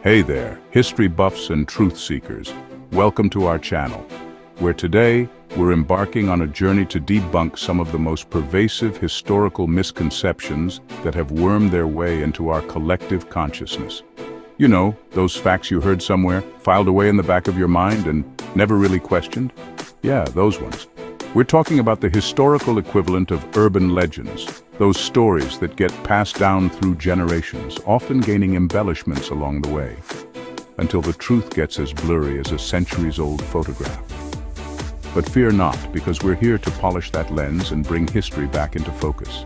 Hey there, history buffs and truth seekers. Welcome to our channel, where today we're embarking on a journey to debunk some of the most pervasive historical misconceptions that have wormed their way into our collective consciousness. You know, those facts you heard somewhere, filed away in the back of your mind and never really questioned? Yeah, those ones. We're talking about the historical equivalent of urban legends, those stories that get passed down through generations, often gaining embellishments along the way, until the truth gets as blurry as a centuries-old photograph. But fear not, because we're here to polish that lens and bring history back into focus.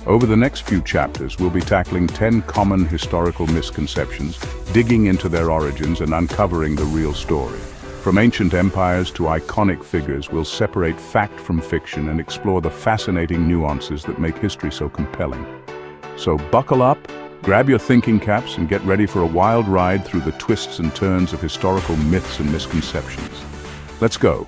Over the next few chapters, we'll be tackling 10 common historical misconceptions, digging into their origins and uncovering the real story. From ancient empires to iconic figures, we'll separate fact from fiction and explore the fascinating nuances that make history so compelling. So buckle up, grab your thinking caps, and get ready for a wild ride through the twists and turns of historical myths and misconceptions. Let's go.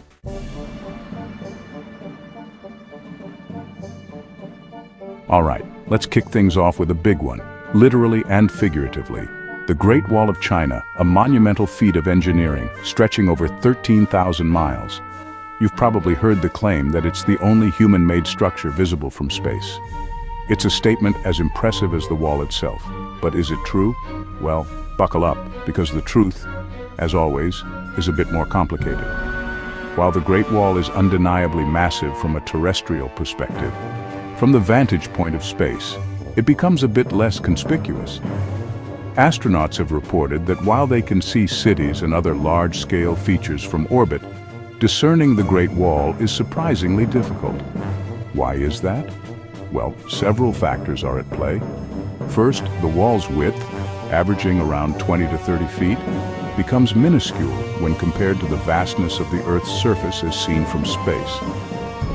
All right, let's kick things off with a big one, literally and figuratively. The Great Wall of China, a monumental feat of engineering, stretching over 13,000 miles. You've probably heard the claim that it's the only human-made structure visible from space. It's a statement as impressive as the wall itself. But is it true? Well, buckle up, because the truth, as always, is a bit more complicated. While the Great Wall is undeniably massive from a terrestrial perspective, from the vantage point of space, it becomes a bit less conspicuous. Astronauts have reported that while they can see cities and other large-scale features from orbit, discerning the Great Wall is surprisingly difficult. Why is that? Well, several factors are at play. First, the wall's width, averaging around 20 to 30 feet, becomes minuscule when compared to the vastness of the Earth's surface as seen from space.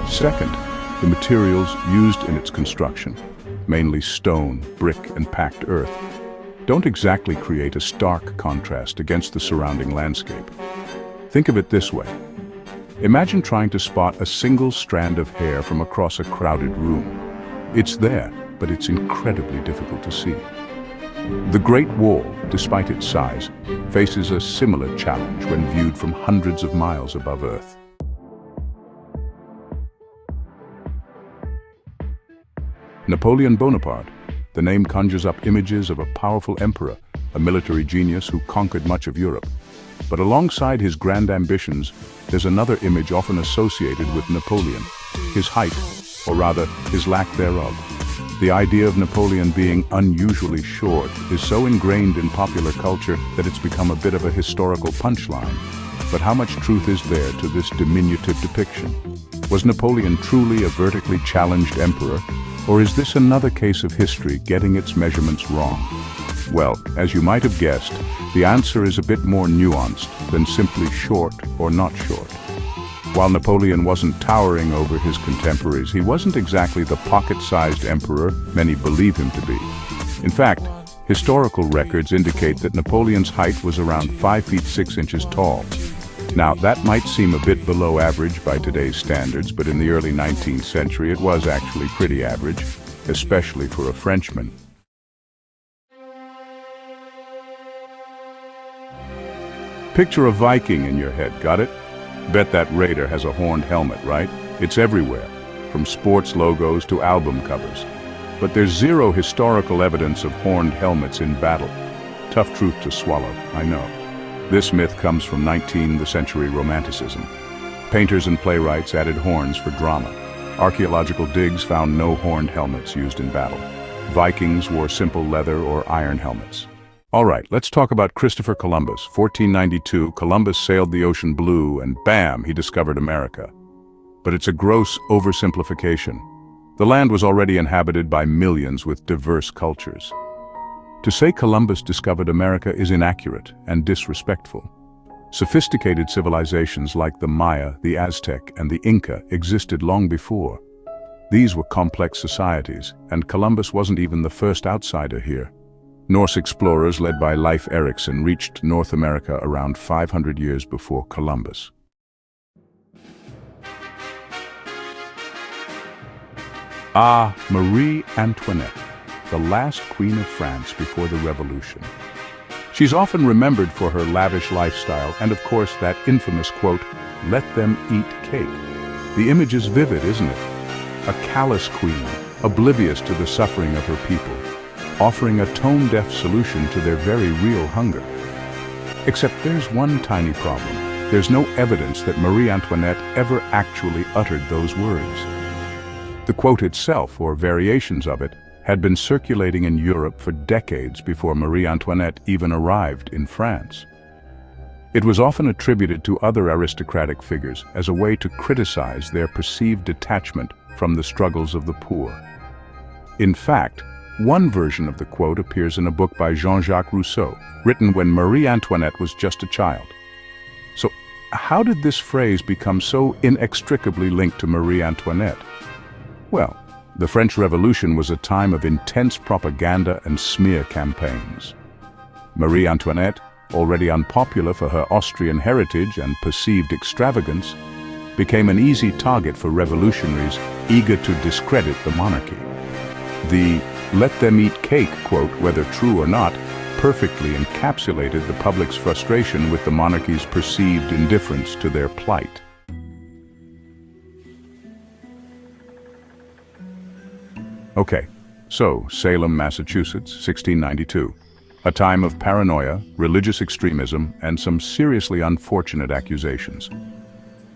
Second, the materials used in its construction, mainly stone, brick, and packed earth, don't exactly create a stark contrast against the surrounding landscape. Think of it this way. Imagine trying to spot a single strand of hair from across a crowded room. It's there, but it's incredibly difficult to see. The Great Wall, despite its size, faces a similar challenge when viewed from hundreds of miles above Earth. Napoleon Bonaparte. The name conjures up images of a powerful emperor, a military genius who conquered much of Europe. But alongside his grand ambitions, there's another image often associated with Napoleon: his height, or rather, his lack thereof. The idea of Napoleon being unusually short is so ingrained in popular culture that it's become a bit of a historical punchline. But how much truth is there to this diminutive depiction? Was Napoleon truly a vertically challenged emperor? Or is this another case of history getting its measurements wrong? Well, as you might have guessed, the answer is a bit more nuanced than simply short or not short. While Napoleon wasn't towering over his contemporaries, he wasn't exactly the pocket-sized emperor many believe him to be. In fact, historical records indicate that Napoleon's height was around 5 feet 6 inches tall. Now, that might seem a bit below average by today's standards, but in the early 19th century it was actually pretty average, especially for a Frenchman. Picture a Viking in your head, got it? Bet that raider has a horned helmet, right? It's everywhere, from sports logos to album covers. But there's zero historical evidence of horned helmets in battle. Tough truth to swallow, I know. This myth comes from 19th century Romanticism. Painters and playwrights added horns for drama. Archaeological digs found no horned helmets used in battle. Vikings wore simple leather or iron helmets. All right, let's talk about Christopher Columbus. 1492, Columbus sailed the ocean blue and bam, he discovered America. But it's a gross oversimplification. The land was already inhabited by millions with diverse cultures. To say Columbus discovered America is inaccurate and disrespectful. Sophisticated civilizations like the Maya, the Aztec, and the Inca existed long before. These were complex societies, and Columbus wasn't even the first outsider here. Norse explorers led by Leif Erikson reached North America around 500 years before Columbus. Marie Antoinette, the last queen of France before the Revolution. She's often remembered for her lavish lifestyle and, of course, that infamous quote, "Let them eat cake." The image is vivid, isn't it? A callous queen, oblivious to the suffering of her people, offering a tone-deaf solution to their very real hunger. Except there's one tiny problem. There's no evidence that Marie Antoinette ever actually uttered those words. The quote itself, or variations of it, had been circulating in Europe for decades before Marie Antoinette even arrived in France. It was often attributed to other aristocratic figures as a way to criticize their perceived detachment from the struggles of the poor. In fact, one version of the quote appears in a book by Jean-Jacques Rousseau, written when Marie Antoinette was just a child. So, how did this phrase become so inextricably linked to Marie Antoinette? Well, the French Revolution was a time of intense propaganda and smear campaigns. Marie Antoinette, already unpopular for her Austrian heritage and perceived extravagance, became an easy target for revolutionaries eager to discredit the monarchy. The "let them eat cake" quote, whether true or not, perfectly encapsulated the public's frustration with the monarchy's perceived indifference to their plight. Okay, so Salem, Massachusetts, 1692. A time of paranoia, religious extremism, and some seriously unfortunate accusations.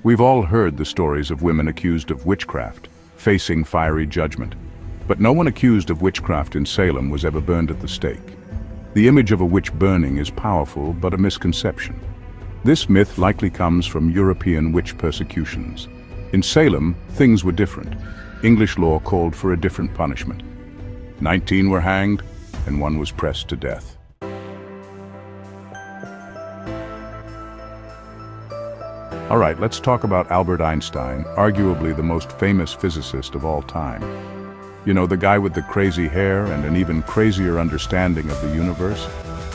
We've all heard the stories of women accused of witchcraft, facing fiery judgment. But no one accused of witchcraft in Salem was ever burned at the stake. The image of a witch burning is powerful, but a misconception. This myth likely comes from European witch persecutions. In Salem, things were different. English law called for a different punishment. 19 were hanged, and one was pressed to death. All right, let's talk about Albert Einstein, arguably the most famous physicist of all time. You know, the guy with the crazy hair and an even crazier understanding of the universe?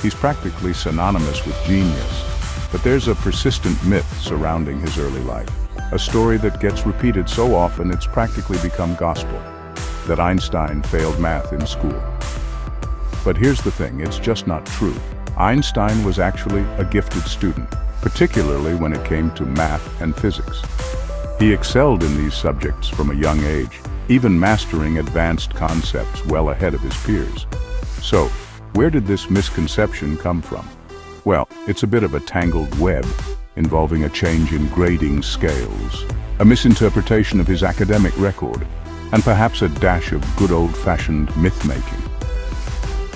He's practically synonymous with genius. But there's a persistent myth surrounding his early life. A story that gets repeated so often it's practically become gospel. That Einstein failed math in school. But here's the thing, it's just not true. Einstein was actually a gifted student, particularly when it came to math and physics. He excelled in these subjects from a young age, even mastering advanced concepts well ahead of his peers. So, where did this misconception come from? Well, it's a bit of a tangled web, involving a change in grading scales, a misinterpretation of his academic record, and perhaps a dash of good old-fashioned myth-making.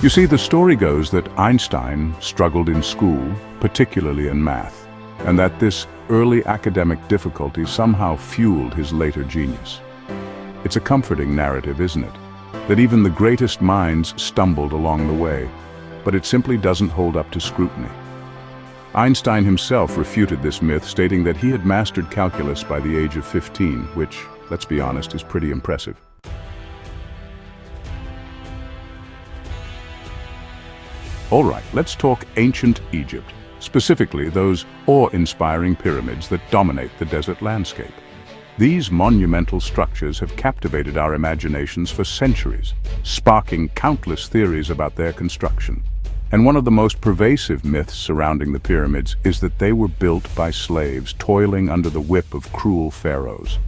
You see, the story goes that Einstein struggled in school, particularly in math, and that this early academic difficulty somehow fueled his later genius. It's a comforting narrative, isn't it? That even the greatest minds stumbled along the way, but it simply doesn't hold up to scrutiny. Einstein himself refuted this myth, stating that he had mastered calculus by the age of 15, which, let's be honest, is pretty impressive. All right, let's talk ancient Egypt, specifically those awe-inspiring pyramids that dominate the desert landscape. These monumental structures have captivated our imaginations for centuries, sparking countless theories about their construction. And one of the most pervasive myths surrounding the pyramids is that they were built by slaves toiling under the whip of cruel pharaohs.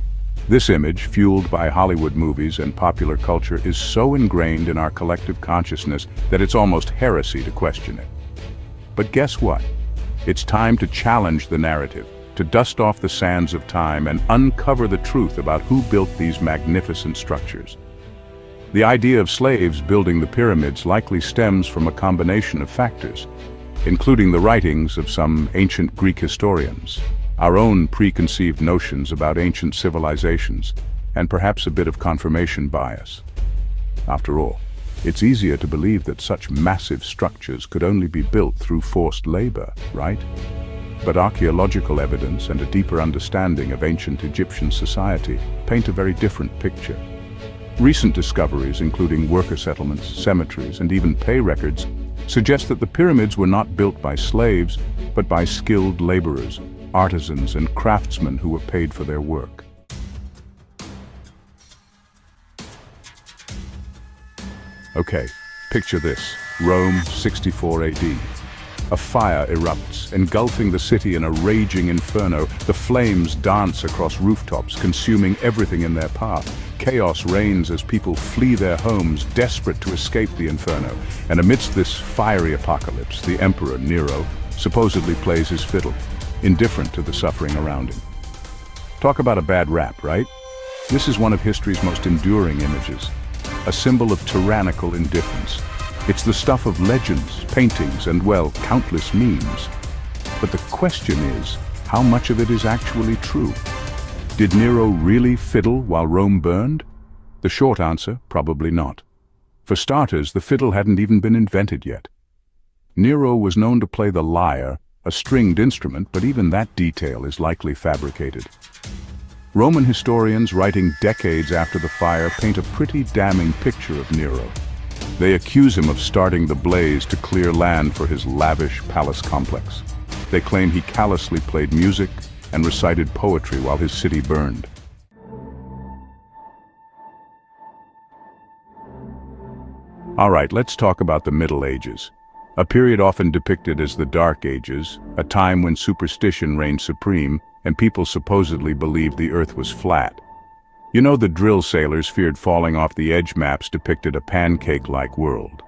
This image, fueled by Hollywood movies and popular culture, is so ingrained in our collective consciousness that it's almost heresy to question it. But guess what? It's time to challenge the narrative, to dust off the sands of time and uncover the truth about who built these magnificent structures. The idea of slaves building the pyramids likely stems from a combination of factors, including the writings of some ancient Greek historians, our own preconceived notions about ancient civilizations, and perhaps a bit of confirmation bias. After all, it's easier to believe that such massive structures could only be built through forced labor, right? But archaeological evidence and a deeper understanding of ancient Egyptian society paint a very different picture. Recent discoveries, including worker settlements, cemeteries, and even pay records, suggest that the pyramids were not built by slaves, but by skilled laborers, artisans, and craftsmen who were paid for their work. Okay, picture this: Rome, 64 AD. A fire erupts, engulfing the city in a raging inferno. The flames dance across rooftops, consuming everything in their path. Chaos reigns as people flee their homes, desperate to escape the inferno. And amidst this fiery apocalypse, the Emperor Nero supposedly plays his fiddle, indifferent to the suffering around him. Talk about a bad rap, right? This is one of history's most enduring images, a symbol of tyrannical indifference. It's the stuff of legends, paintings, and, well, countless memes. But the question is, how much of it is actually true? Did Nero really fiddle while Rome burned? The short answer, probably not. For starters, the fiddle hadn't even been invented yet. Nero was known to play the lyre, a stringed instrument, but even that detail is likely fabricated. Roman historians writing decades after the fire paint a pretty damning picture of Nero. They accuse him of starting the blaze to clear land for his lavish palace complex. They claim he callously played music and recited poetry while his city burned. All right, let's talk about the Middle Ages, a period often depicted as the Dark Ages, a time when superstition reigned supreme and people supposedly believed the earth was flat. You know, the drill sailors feared falling off the edge maps depicted a pancake-like world,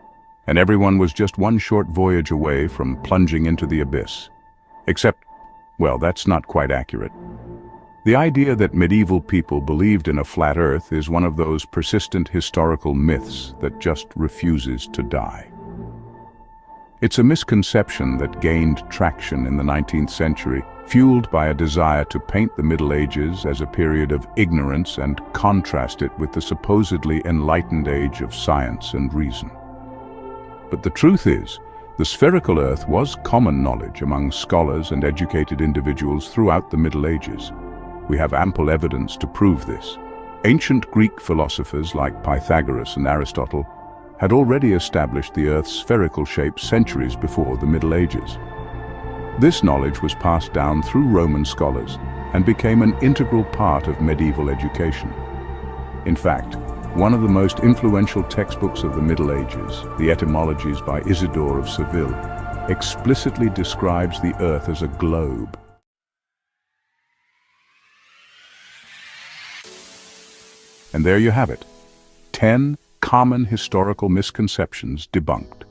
and everyone was just one short voyage away from plunging into the abyss. Except, well, that's not quite accurate. The idea that medieval people believed in a flat earth is one of those persistent historical myths that just refuses to die. It's a misconception that gained traction in the 19th century, fueled by a desire to paint the Middle Ages as a period of ignorance and contrast it with the supposedly enlightened age of science and reason. But the truth is, the spherical Earth was common knowledge among scholars and educated individuals throughout the Middle Ages. We have ample evidence to prove this. Ancient Greek philosophers like Pythagoras and Aristotle had already established the Earth's spherical shape centuries before the Middle Ages. This knowledge was passed down through Roman scholars and became an integral part of medieval education. In fact, one of the most influential textbooks of the Middle Ages, the Etymologies by Isidore of Seville, explicitly describes the Earth as a globe. And there you have it, 10 common historical misconceptions debunked.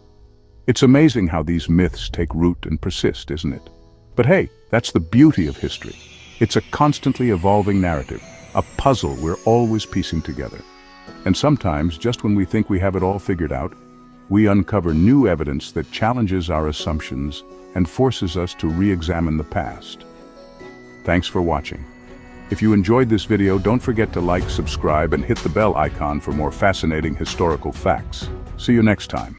It's amazing how these myths take root and persist, isn't it? But hey, that's the beauty of history. It's a constantly evolving narrative, a puzzle we're always piecing together. And sometimes, just when we think we have it all figured out, we uncover new evidence that challenges our assumptions and forces us to re-examine the past. Thanks for watching. If you enjoyed this video, don't forget to like, subscribe, and hit the bell icon for more fascinating historical facts. See you next time.